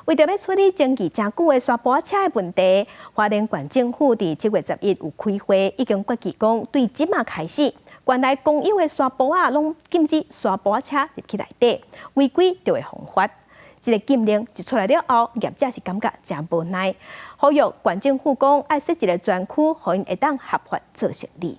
为着要处理争议真久的沙坡车的问题，花莲县政府伫7月11有开会，已经决议讲，对即马开始，原来公有的沙坡拢禁止沙坡车入去内底，违规就会罚款。这个禁令一出来了后，业者是感觉真无奈，呼吁县政府讲爱设一个专区，互因会当合法做生意。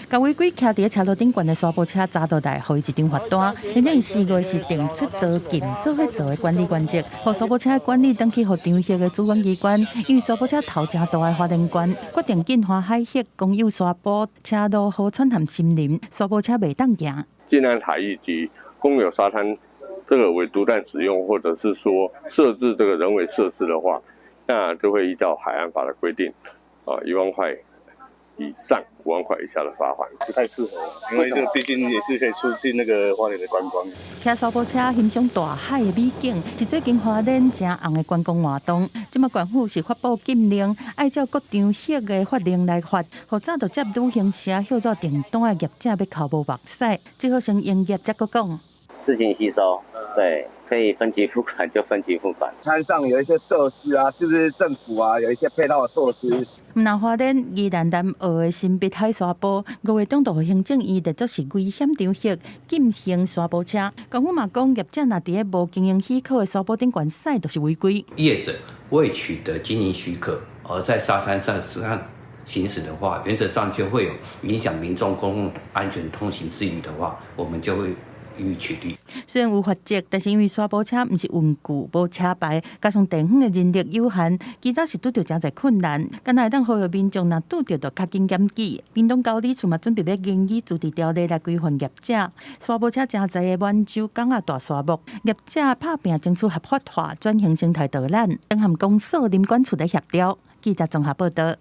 甲违规徛伫车路顶悬的沙坡车查倒来，予伊一张罚单，并且4月是定出道禁做伙做的管理原则，互沙坡车管理登去互张协的主管机关。因为沙坡车头真大的花莲县决定禁花海域公有沙坡车路河川和森林，沙坡车袂当行。禁安海域及公有沙滩这个为独占使用，或者是说设置这个人为设施的话，那就会依照海岸法的规定，1万块以上5万块以下的罚款，不太适合，因为这个毕竟也是可以促进那个花莲的观光。骑沙坡车欣赏大海的美景，是最近花莲真红的观光活动。即马县府是发布禁令，按照各张协的法令来罚，或早就接旅行社合作订单的业者要扣无目屎，最好先营业才搁讲。自行吸收，对，可以分期付款就分期付款。滩上有一些设施啊，是不是政府啊有一些配套的措施？南花莲宜兰南澳的新碧海沙坡，5月中度行政院列作是危险场域，禁行沙坡车。政府嘛讲，业者若伫咧无经营许可的沙坡顶悬驶，就是违规。业者未取得经营许可，而在沙滩上行驶的话，原则上就会有影响民众公共安全通行之余的话，我们就会予以取缔。虽然有罚则，但是因为沙坡车毋是运具，无车牌，加上地方的人力有限，其实是拄着真侪困难。敢若会当呼吁民众若拄着，就较紧检举。屏东高理处嘛准备要研议自治条例来规范业者。沙坡车真侪的满洲港大沙漠，业者拍拼争取合法化，转型生态导览，等含公所林管处的协调。记者综合报道。